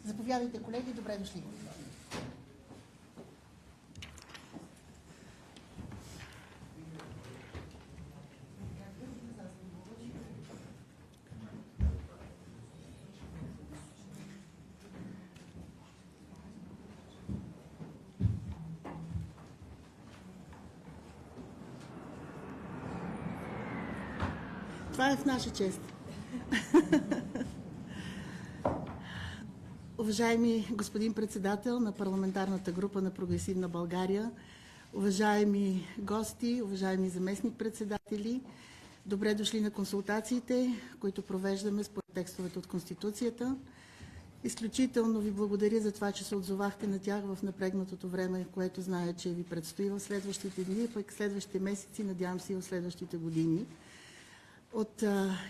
Заповядайте, колеги, добре дошли. Това е в наша чест. Уважаеми господин председател на парламентарната група на Прогресивна България, уважаеми гости, уважаеми заместник-председатели, добре дошли на консултациите, които провеждаме според текстовете от Конституцията. Изключително ви благодаря за това, че се отзовахте на тях в напрегнатото време, което зная, че ви предстои в следващите дни, пък следващите месеци, надявам се и в следващите години. От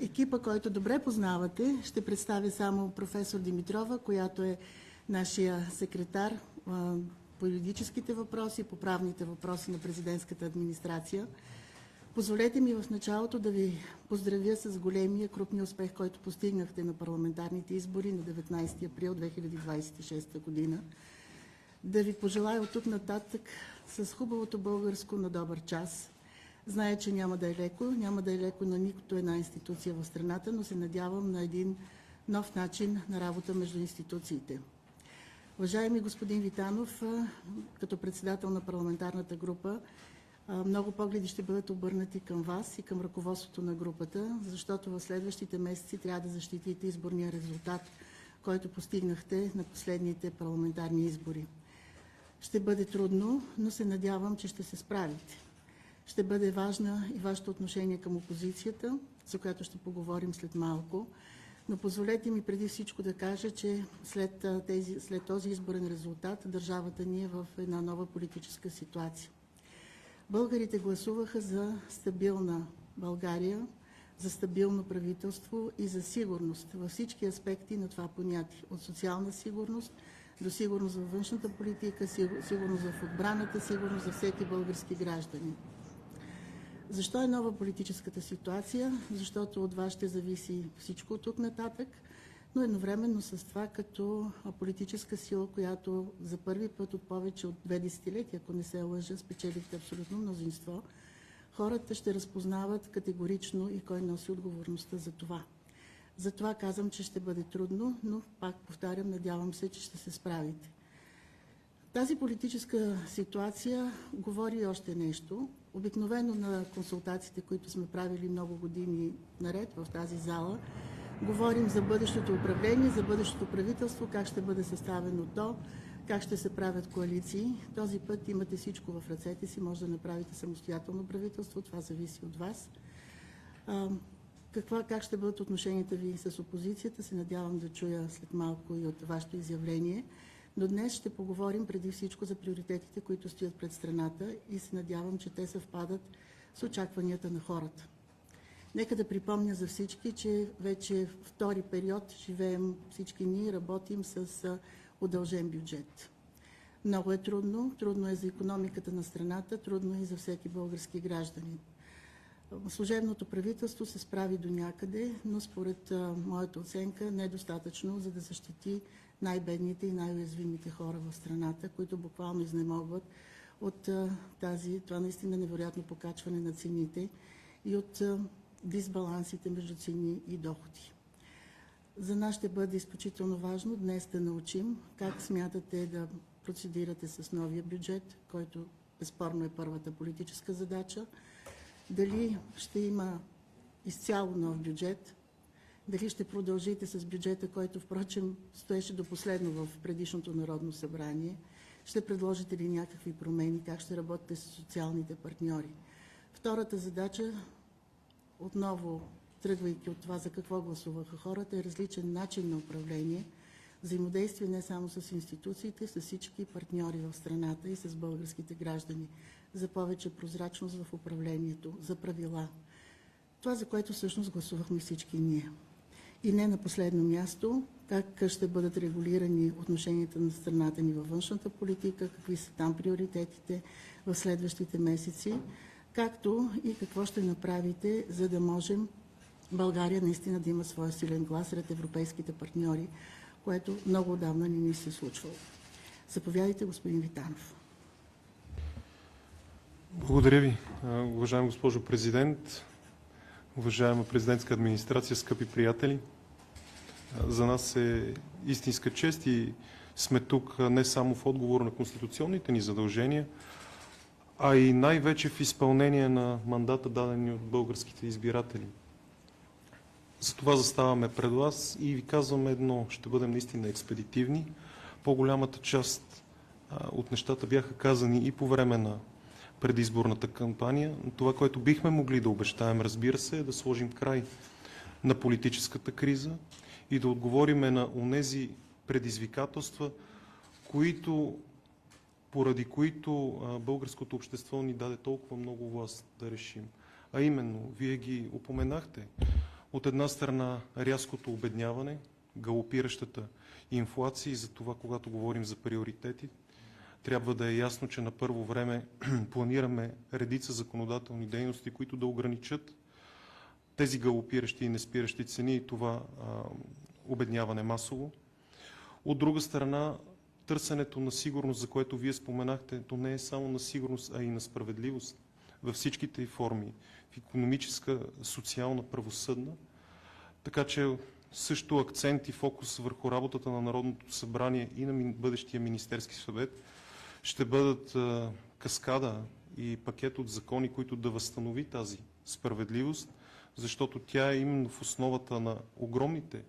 екипа, който добре познавате, ще представя само професор Димитрова, която е нашия секретар по юридическите въпроси, по правните въпроси на президентската администрация. Позволете ми в началото да ви поздравя с големия крупния успех, който постигнахте на парламентарните избори на 19 април 2026 година. Да ви пожелая от тук нататък с хубавото българско на добър час. Зная, че няма да е леко на нито една институция в страната, но се надявам на един нов начин на работа между институциите. Уважаеми господин Витанов, като председател на парламентарната група, много погледи ще бъдат обърнати към вас и към ръководството на групата, защото в следващите месеци трябва да защитите изборния резултат, който постигнахте на последните парламентарни избори. Ще бъде трудно, но се надявам, че ще се справите. Ще бъде важна и вашето отношение към опозицията, за която ще поговорим след малко. Но позволете ми преди всичко да кажа, че след този изборен резултат държавата ни е в една нова политическа ситуация. Българите гласуваха за стабилна България, за стабилно правителство и за сигурност във всички аспекти на това понятие. От социална сигурност до сигурност във външната политика, сигурност в отбраната, сигурност за всеки български гражданин. Защо е нова политическата ситуация? Защото от вас ще зависи всичко от тук нататък, но едновременно с това като политическа сила, която за първи път от повече от 2 десетилетия, ако не се лъжа, спечелихте абсолютно мнозинство, хората ще разпознават категорично и кой носи отговорността за това. Затова казвам, че ще бъде трудно, но пак повтарям, надявам се, че ще се справите. Тази политическа ситуация говори още нещо. Обикновено на консултациите, които сме правили много години наред в тази зала, говорим за бъдещото управление, за бъдещото правителство, как ще бъде съставено то, как ще се правят коалиции. Този път имате всичко в ръцете си, може да направите самостоятелно правителство, това зависи от вас. Как ще бъдат отношенията ви с опозицията, се надявам да чуя след малко и от вашето изявление. Но днес ще поговорим преди всичко за приоритетите, които стоят пред страната и се надявам, че те съвпадат с очакванията на хората. Нека да припомня за всички, че вече втори период живеем всички ние, работим с удължен бюджет. Много е трудно. Трудно е за икономиката на страната, трудно е и за всеки български гражданин. Служебното правителство се справи до някъде, но според моята оценка недостатъчно, за да защити най-бедните и най-уязвимите хора в страната, които буквално изнемогват от това наистина невероятно покачване на цените и от дисбалансите между цени и доходи. За нас ще бъде изключително важно днес да научим как смятате да процедирате с новия бюджет, който безспорно е първата политическа задача. Дали ще има изцяло нов бюджет, дали ще продължите с бюджета, който впрочем стоеше до последно в предишното Народно събрание, ще предложите ли някакви промени, как ще работите с социалните партньори. Втората задача, отново тръгвайки от това за какво гласуваха хората, е различен начин на управление, взаимодействие не само с институциите, с всички партньори в страната и с българските граждани, за повече прозрачност в управлението, за правила. Това, за което всъщност гласувахме всички ние. И не на последно място, как ще бъдат регулирани отношенията на страната ни във външната политика, какви са там приоритетите в следващите месеци. както и какво ще направите, за да можем България наистина да има своя силен глас сред европейските партньори, което много отдавна не ни се случвало. Заповядайте, господин Витанов. Благодаря ви, уважаема госпожо президент, уважаема президентска администрация, скъпи приятели. За нас е истинска чест и сме тук не само в отговор на конституционните ни задължения, а и най-вече в изпълнение на мандата, дадени от българските избиратели. Затова заставаме пред вас и ви казваме едно: ще бъдем наистина експедитивни. По-голямата част от нещата бяха казани и по време на предизборната кампания. Това, което бихме могли да обещаем, разбира се, е да сложим край на политическата криза и да отговориме на онези предизвикателства, поради които българското общество ни даде толкова много власт да решим. А именно, вие ги упоменахте. От една страна рязкото обедняване, галопиращата инфлация, и за това, когато говорим за приоритети, трябва да е ясно, че на първо време планираме редица законодателни дейности, които да ограничат тези галопиращи и неспиращи цени и това обедняване масово. От друга страна, търсенето на сигурност, за което вие споменахте, то не е само на сигурност, а и на справедливост във всичките й форми, в икономическа, социална, правосъдна. Така че също акцент и фокус върху работата на Народното събрание и на бъдещия Министерски съвет ще бъдат каскада и пакет от закони, които да възстанови тази справедливост, защото тя е именно в основата на огромните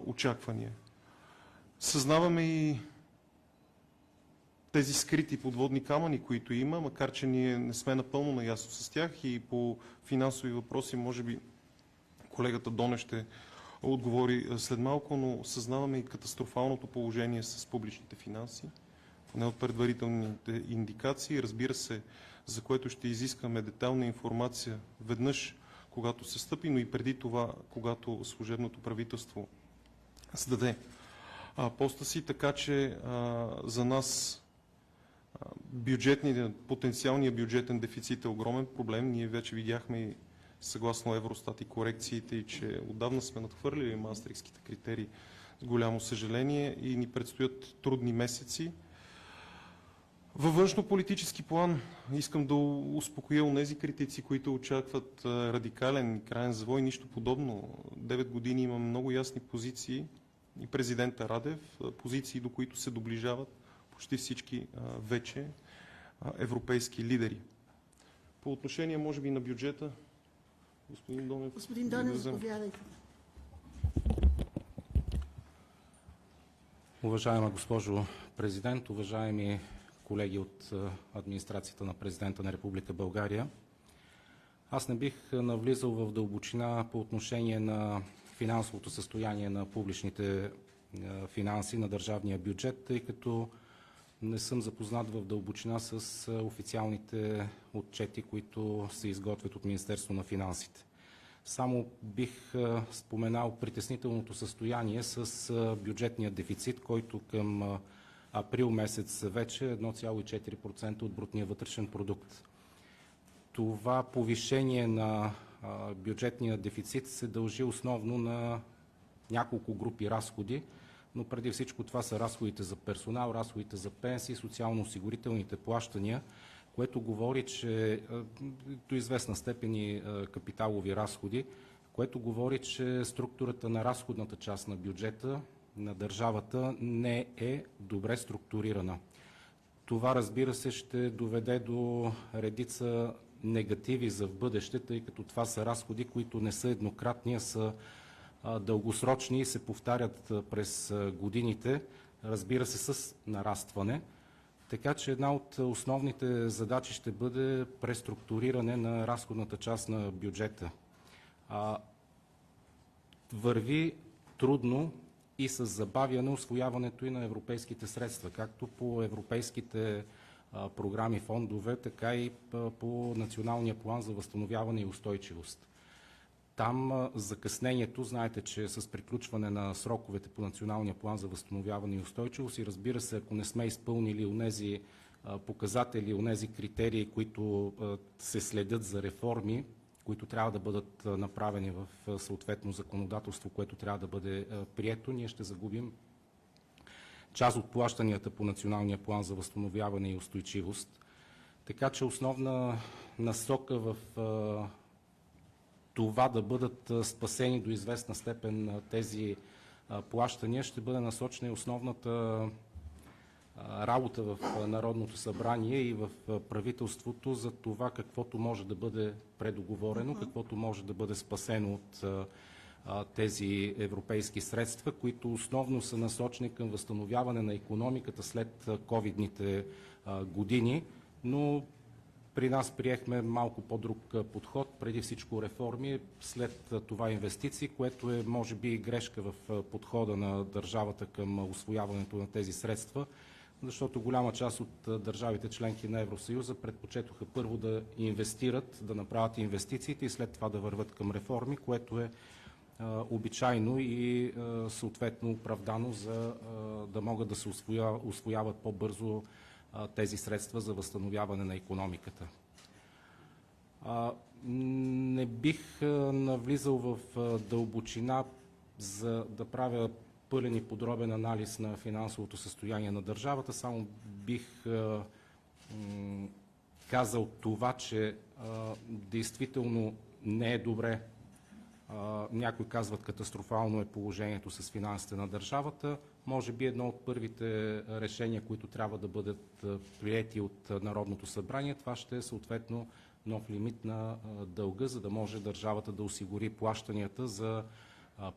очаквания. Съзнаваме и тези скрити подводни камъни, които има, макар че ние не сме напълно наясно с тях, и по финансови въпроси може би колегата Доне ще отговори след малко, но съзнаваме и катастрофалното положение с публичните финанси, поне от предварителните индикации, разбира се, за което ще изискаме детайлна информация веднъж, когато се стъпи, но и преди това, когато служебното правителство сдаде поста си, така че за нас потенциалният бюджетен дефицит е огромен проблем. Ние вече видяхме и съгласно Евростат и корекциите, и че отдавна сме надхвърлили маастрихтските критерии, с голямо съжаление, и ни предстоят трудни месеци. Във външнополитически план искам да успокоя онези критици, които очакват радикален и краен завой. Нищо подобно. 9 години имаме много ясни позиции и президента Радев, позиции, до които се доближават почти всички вече европейски лидери. По отношение, може би, на бюджета, господин Донев. Господин Донев, заповядайте. Уважаема госпожо президент, уважаеми колеги от администрацията на президента на Република България, аз не бих навлизал в дълбочина по отношение на финансовото състояние на публичните финанси на държавния бюджет, тъй като не съм запознат в дълбочина с официалните отчети, които се изготвят от Министерство на финансите. Само бих споменал притеснителното състояние с бюджетния дефицит, който към април месец вече е 1,4% от брутния вътрешен продукт. Това повишение на бюджетния дефицит се дължи основно на няколко групи разходи, но преди всичко това са разходите за персонал, разходите за пенсии, социално-осигурителните плащания, което говори, че до известна степен и капиталови разходи, което говори, че структурата на разходната част на бюджета на държавата не е добре структурирана. Това, разбира се, ще доведе до редица негативи за в бъдеще, тъй като това са разходи, които не са еднократни, а са дългосрочни и се повтарят през годините, разбира се, с нарастване. Така че една от основните задачи ще бъде преструктуриране на разходната част на бюджета. Върви трудно и с забавяне усвояването и на европейските средства, както по европейските програми, фондове, така и по Националния план за възстановяване и устойчивост. Там закъснението, знаете, че с приключване на сроковете по Националния план за възстановяване и устойчивост и, разбира се, ако не сме изпълнили онези показатели, онези критерии, които се следят за реформи, които трябва да бъдат направени в съответно законодателство, което трябва да бъде прието, ние ще загубим част от плащанията по Националния план за възстановяване и устойчивост. Така че основна насока в това да бъдат спасени до известна степен тези плащания ще бъде насочена и основната работа в Народното събрание и в правителството за това каквото може да бъде предоговорено, каквото може да бъде спасено от тези европейски средства, които основно са насочени към възстановяване на икономиката след ковидните години, но при нас приехме малко по-друг подход, преди всичко реформи, след това инвестиции, което е може би грешка в подхода на държавата към усвояването на тези средства, защото голяма част от държавите членки на Евросъюза предпочетоха първо да инвестират, да направят инвестициите и след това да върват към реформи, което е обичайно и съответно оправдано, за да могат да се усвояват по-бързо тези средства за възстановяване на икономиката. Не бих навлизал в дълбочина за да правя пълен и подробен анализ на финансовото състояние на държавата, само бих казал това, че действително не е добре. Някои казват катастрофално е положението с финансите на държавата. Може би едно от първите решения, които трябва да бъдат приети от Народното събрание, това ще е съответно нов лимит на дълга, за да може държавата да осигури плащанията за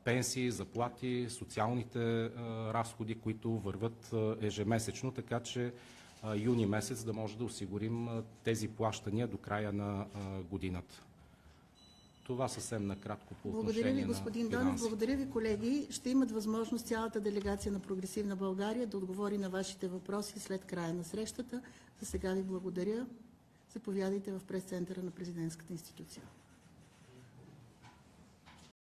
пенсии, заплати, социалните разходи, които върват ежемесечно, така че юни месец да може да осигурим тези плащания до края на годината. Това съвсем накратко по отношение на финансите. Благодаря ви, господин Донев. Благодаря ви, колеги. Ще имат възможност цялата делегация на Прогресивна България да отговори на вашите въпроси след края на срещата. За сега ви благодаря. Заповядайте в прес-центъра на президентската институция.